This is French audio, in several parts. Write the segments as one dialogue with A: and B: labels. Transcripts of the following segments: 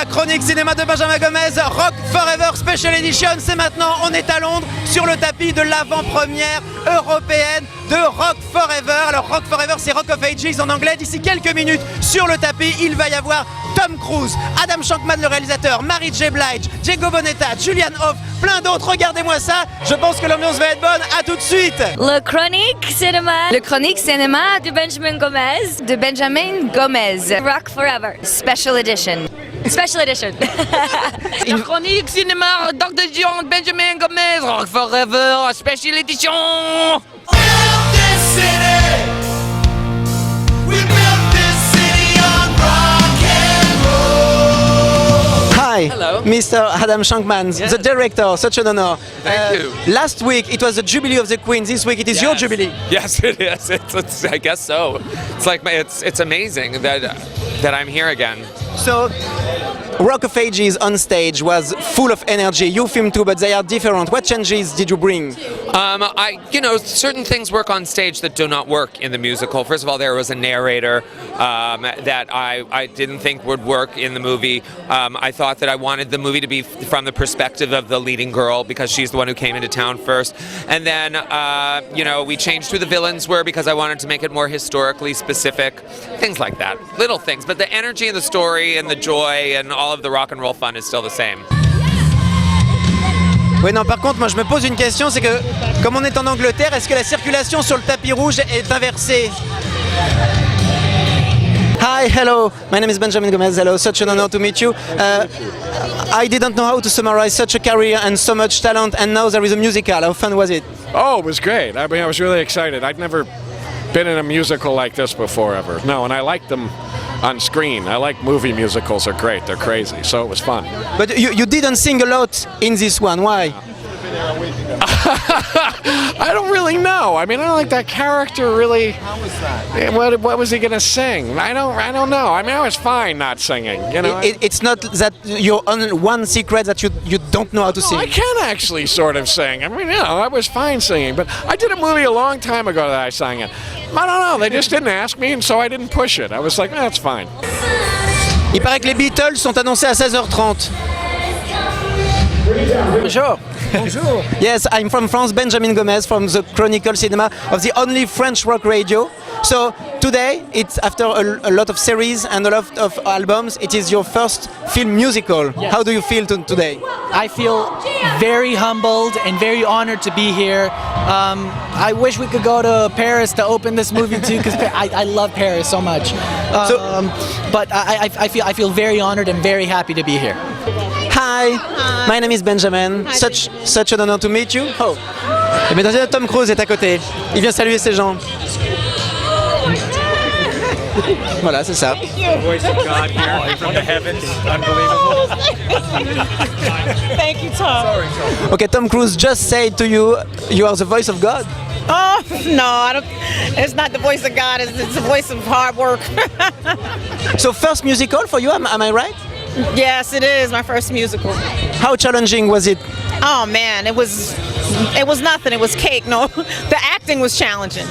A: la chronique cinéma de Benjamin Gomez, Rock Forever Special Edition. C'est maintenant, on est à Londres sur le tapis de l'avant-première européenne de Rock Forever. Alors Rock Forever, c'est Rock of Ages en anglais. D'ici quelques minutes sur le tapis, il va y avoir Tom Cruise, Adam Shankman le réalisateur, Mary J. Blige, Diego Boneta, Julian Hough, plein d'autres. Regardez-moi ça, je pense que l'ambiance va être bonne. À tout de suite.
B: Le chronique cinéma de Benjamin Gomez, Rock Forever Special Edition.
C: La chronique cinéma Dr. John Benjamin Gomez, Rock Forever Special Edition.
A: Hi,
C: Hello.
A: Mr. Adam Shankman,
C: Yes.
A: the director, such an honor.
C: Thank you.
A: Last week it was the Jubilee of the Queen, this week it is your Jubilee.
C: Yes, it is. It's I guess so. It's like it's amazing that I'm here again.
A: So, Rock of Ages on stage was full of energy. You filmed too, but they are different. What changes did you bring?
C: Certain things work on stage that do not work in the musical. First of all, there was a narrator that I didn't think would work in the movie. I thought that I wanted the movie to be from the perspective of the leading girl because she's the one who came into town first. And then, we changed who the villains were because I wanted to make it more historically specific. Things like that. Little things. But the energy and the story and the joy and all of the rock and roll fun is still the same.
A: Oui, non, par contre, moi je me pose une question, c'est que, comme on est en Angleterre, est-ce que la circulation sur le tapis rouge est inversée? Hi, hello, my name is Benjamin Gomez, hello, such an honor to meet you. I didn't know how to summarize such a career and so much talent, and now there is a musical. How fun was it?
D: Oh, it was great. I mean, I was really excited. I'd never been in a musical like this before ever. No, and I liked them on screen. I like movie musicals, are great. They're crazy, so it was fun.
A: But you didn't sing a lot in this one, why?
D: I don't really know. I mean, I don't think that character really. How was that? What was he gonna sing? I don't know. I mean, I was fine not singing. You know.
A: It's not that your one secret that you don't know how to sing.
D: I can actually sort of sing. I mean, I was fine singing, but I did a movie a long time ago that I sang in. I don't know. They just didn't ask me, and so I didn't push it. I was like, that's fine.
A: Il paraît que les Beatles sont annoncés à 16h30.
E: Bonjour. Bonjour.
A: Yes, I'm from France, Benjamin Gomez from the Chronicle Cinema of the only French rock radio. So today, it's after a lot of series and a lot of albums, it is your first film musical.
E: Yes.
A: How do you feel today?
E: I feel very humbled and very honored to be here. I wish we could go to Paris to open this movie too, because I love Paris so much. But I feel very honored and very happy to be here.
A: Hi, my name is Benjamin. Such an honor to meet you. Oh. Et bien, Tom Cruise est à côté. Il vient saluer ces gens. Voilà, c'est ça.
F: Voice of God here from the heavens. Unbelievable.
G: Thank you, Tom.
A: Okay, Tom Cruise just said to you, you are the voice of God.
G: Oh, no, I don't. It's not the voice of God. It's the voice of hard work.
A: So first musical for you, am I right?
G: Yes, it is my first musical.
A: How challenging was it?
G: Oh man, it was nothing. It was cake. No, the acting was challenging.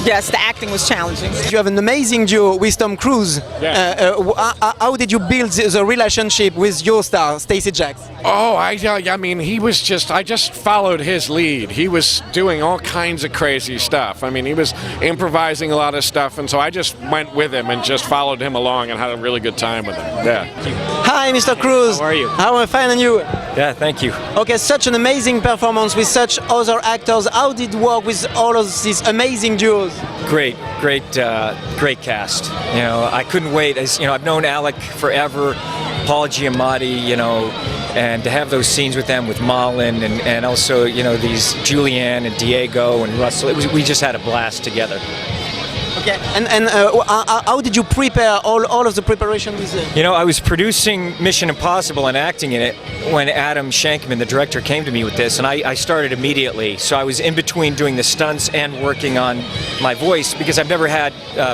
G: Yes, the acting was challenging.
A: You have an amazing duo with Tom Cruise.
D: Yeah.
A: How did you build the relationship with your star, Stacey Jacks?
D: Oh, I mean, I just followed his lead. He was doing all kinds of crazy stuff. I mean, he was improvising a lot of stuff, and so I just went with him and just followed him along and had a really good time with him. Yeah.
A: Hi, Mr. Cruise.
F: How are you?
A: How am I fine and you?
F: Yeah, thank you.
A: Okay, such an amazing performance with such other actors. How did it work with all of these amazing duos?
F: Great cast. You know, I couldn't wait. As you know, I've known Alec forever, Paul Giamatti. You know, and to have those scenes with them, with Malin, and also these Julianne and Diego and Russell. We just had a blast together.
A: Okay, and how did you prepare all of the preparation with them?
F: You know, I was producing Mission Impossible and acting in it when Adam Shankman, the director, came to me with this, and I started immediately. So I was in between doing the stunts and working on my voice because I've never had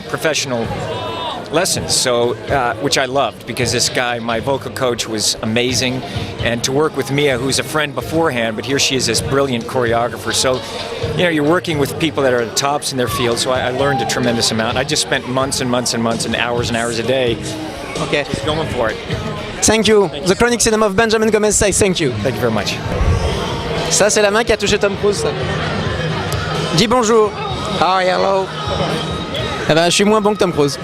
F: professional lessons, so which I loved because this guy, my vocal coach, was amazing, and to work with Mia, who's a friend beforehand, but here she is this brilliant choreographer. So, you know, you're working with people that are the tops in their field. So I learned a tremendous amount. I just spent months and months and months and hours a day,
A: Okay.
F: just going for it.
A: Thank you. The Chronic Cinema of Benjamin Gomez says thank you.
F: Thank you very much.
A: Ça, c'est la main qui a touché Tom Cruise. Ça. Dis bonjour. Hi, hello. Eh ben, je suis moins bon que Tom Cruise.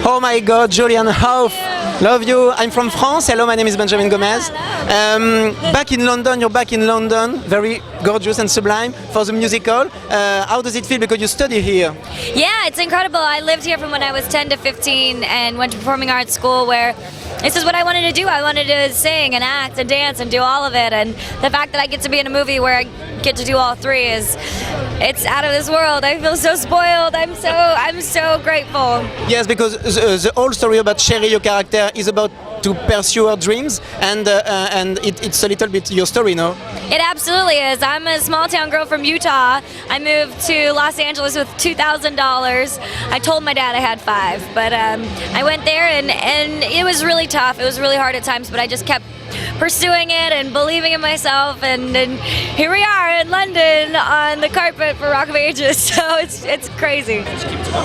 A: Oh my God, Julian Hough. Love you. I'm from France. Hello, my name is Benjamin Gomez. Back in London, you're back in London. Very gorgeous and sublime for the musical. How does it feel because you study here?
B: Yeah, it's incredible. I lived here from when I was 10 to 15 and went to performing arts school where this is what I wanted to do. I wanted to sing and act and dance and do all of it. And the fact that I get to be in a movie where I get to do all three it's out of this world. I feel so spoiled. I'm so grateful.
A: Yes, because the whole story about Sherry, your character, is about to pursue her dreams, and it's a little bit your story, no?
B: It absolutely is. I'm a small town girl from Utah. I moved to Los Angeles with $2,000. I told my dad I had $5, but I went there and it was really tough. It was really hard at times, but I just kept pursuing it and believing in myself, and here we are in London on the carpet for Rock of Ages. So it's crazy.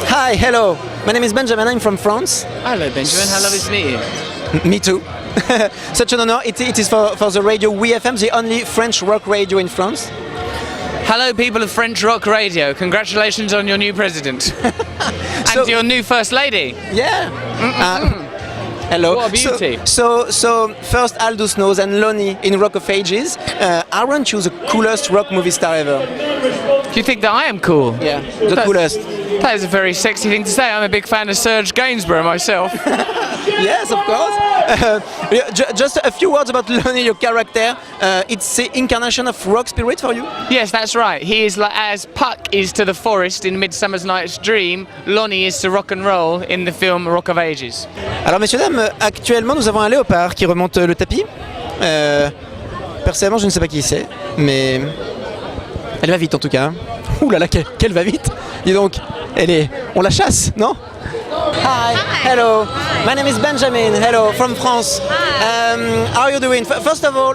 A: Hi, hello. My name is Benjamin. I'm from France.
H: Hello, Benjamin. How lovely to meet you.
A: Me too. Such an honor. It is for the radio WeFM, the only French rock radio in France.
H: Hello, people of French Rock Radio. Congratulations on your new president. And your new first lady.
A: Yeah. Hello.
H: What a beauty.
A: So first Aldous Snows and Lonnie in Rock of Ages. Aren't you the coolest rock movie star ever?
H: Do you think that I am cool?
A: Yeah, the coolest.
H: That is a very sexy thing to say. I'm a big fan of Serge Gainsbourg myself.
A: Yes, of course. Just a few words about Lonnie, your character. It's the incarnation of rock spirit for you?
H: Yes, that's right. He is like as Puck is to the forest in Midsummer Night's Dream, Lonnie is to rock and roll in the film Rock of Ages.
A: Alors messieurs, dames, actuellement nous avons un léopard qui remonte le tapis. Personnellement je ne sais pas qui c'est, mais elle va vite en tout cas. Ouh là là, qu'elle va vite. Dis donc, on la chasse, non? Hi. Hello. My name is Benjamin. Hello, from France. How are you doing? First of all.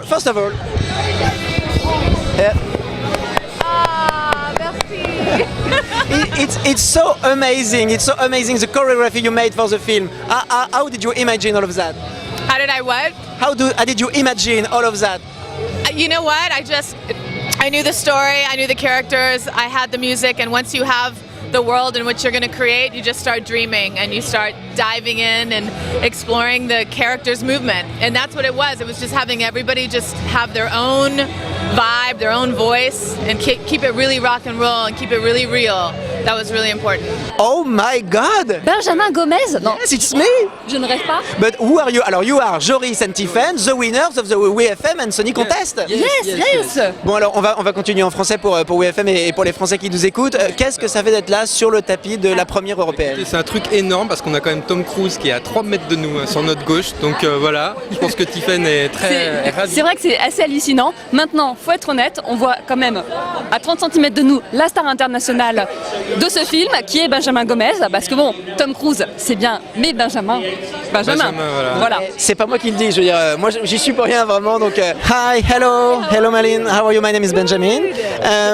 A: It's so amazing. It's so amazing the choreography you made for the film. How did you imagine all of that?
I: How did I what?
A: How did you imagine all of that?
I: You know what? I knew the story, I knew the characters, I had the music, and once you have the world in which you're going to create, you just start dreaming and you start diving in and exploring the character's movement. And that's what it was. It was just having everybody just have their own vibe, their own voice, and keep it really rock and roll and keep it really real. That was really important.
A: Oh my God!
J: Benjamin Gomez? Non.
A: Yes, it's me!
J: Je ne rêve pas.
A: But who are you? Alors, you are Joris and Tiffen, the winners of the WeFM and Sony contest.
J: Yes.
A: Bon, alors, on va continuer en français pour WeFM et pour les Français qui nous écoutent. Qu'est-ce que ça fait d'être là sur le tapis de la première européenne?
K: C'est un truc énorme parce qu'on a quand même Tom Cruise qui est à 3 mètres de nous sur notre gauche. Donc voilà, je pense que Tiffen est très ravie.
J: C'est vrai que c'est assez hallucinant. Maintenant, faut être honnête, on voit quand même à 30 cm de nous la star internationale de ce film qui est Benjamin Gomez. Parce que bon, Tom Cruise, c'est bien, mais Benjamin, voilà.
A: C'est pas moi qui le dis, je veux dire, moi j'y suis pour rien vraiment. Donc, hi, hello Malin, how are you? My name is Benjamin.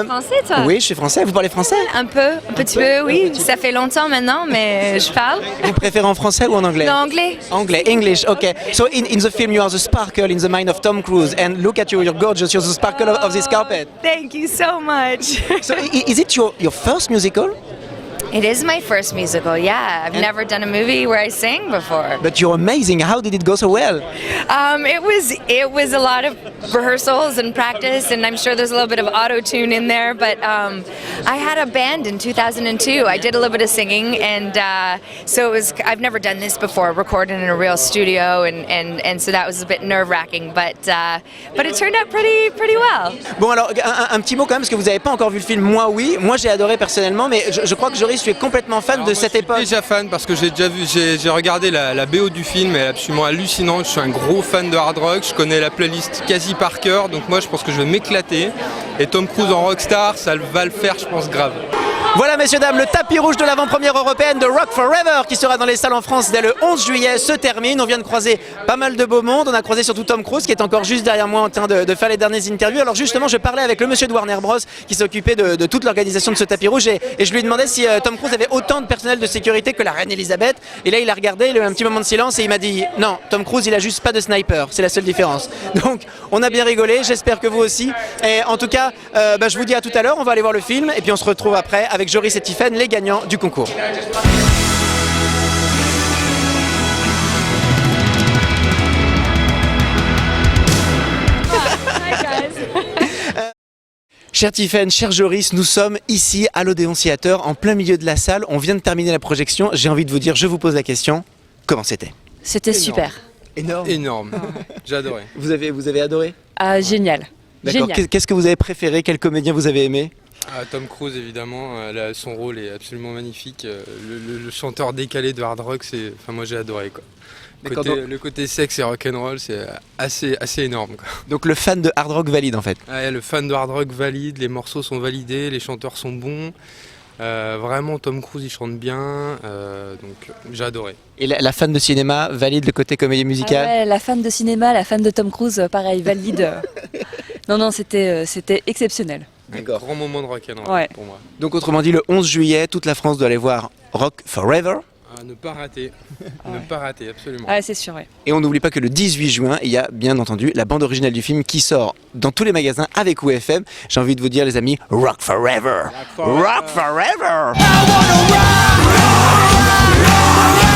B: Français, toi?
A: Oui, je suis français. Vous parlez français?
B: Un petit peu, oui. Ça fait longtemps maintenant, mais je parle.
A: Vous préférez en français ou en anglais?
B: Anglais.
A: English, okay. So in the film you are the sparkle in the mind of Tom Cruise, and look at you, you're gorgeous, you're the sparkle of this carpet.
B: Thank you so much.
A: So is it your first musical?
B: It is my first musical, yeah. I've never done a movie where I sang before.
A: But you're amazing. How did it go so well?
B: It was a lot of rehearsals and practice, and I'm sure there's a little bit of auto-tune in there, but I had a band in 2002. I did a little bit of singing, and so I've never done this before, recorded in a real studio, and so that was a bit nerve-wracking, but it turned out pretty well.
A: Bon alors, un petit mot quand même, parce que vous n'avez pas encore vu le film. Moi oui, moi j'ai adoré personnellement, mais je crois que Joris, tu es complètement fan de cette époque.
K: Je suis déjà fan parce que j'ai déjà vu, j'ai regardé la BO du film, elle est absolument hallucinante. Je suis un gros fan de hard rock, je connais la playlist quasi par cœur, donc moi je pense que je vais m'éclater. Et Tom Cruise en rockstar, ça va le faire, je pense, grave.
A: Voilà messieurs dames, le tapis rouge de l'avant-première européenne de Rock Forever qui sera dans les salles en France dès le 11 juillet se termine. On vient de croiser pas mal de beau monde, on a croisé surtout Tom Cruise qui est encore juste derrière moi en train de faire les dernières interviews. Alors justement je parlais avec le monsieur de Warner Bros qui s'occupait de toute l'organisation de ce tapis rouge et je lui demandais si Tom Cruise avait autant de personnel de sécurité que la reine Elisabeth. Et là il a regardé, il a eu un petit moment de silence et il m'a dit non, Tom Cruise il a juste pas de sniper, c'est la seule différence. Donc on a bien rigolé, j'espère que vous aussi. Et en tout cas je vous dis à tout à l'heure, on va aller voir le film et puis on se retrouve après avec Joris et Tiffen, les gagnants du concours. Cher Tiffen, cher Joris, nous sommes ici à l'Odéon Theater, en plein milieu de la salle. On vient de terminer la projection. J'ai envie de vous dire, je vous pose la question, comment c'était?
J: C'était super.
A: Énorme.
K: Énorme. J'ai adoré.
A: Vous avez adoré?
J: Ah, génial.
A: D'accord.
J: Génial.
A: Qu'est-ce que vous avez préféré? Quel comédien vous avez aimé?
K: Tom Cruise évidemment, son rôle est absolument magnifique. Le chanteur décalé de hard rock, moi j'ai adoré quoi. Le côté sexe et rock'n'roll, c'est assez énorme quoi.
A: Donc le fan de hard rock valide en fait.
K: Ouais, le fan de hard rock valide, les morceaux sont validés, les chanteurs sont bons. Vraiment Tom Cruise il chante bien, donc j'ai adoré.
A: Et la fan de cinéma valide le côté comédie musicale?
J: Ah ouais, la fan de cinéma, la fan de Tom Cruise, pareil, valide. Non, c'était exceptionnel.
K: Un grand moment de rock'n'roll pour moi.
A: Donc autrement dit, le 11 juillet, toute la France doit aller voir Rock Forever.
K: À ne pas rater, ne pas rater, absolument.
J: Ah, c'est sûr, ouais.
A: Et on n'oublie pas que le 18 juin, il y a bien entendu la bande originale du film qui sort dans tous les magasins avec OFM. J'ai envie de vous dire les amis, Rock Forever. Rock Forever. I wanna rock, rock, rock, rock.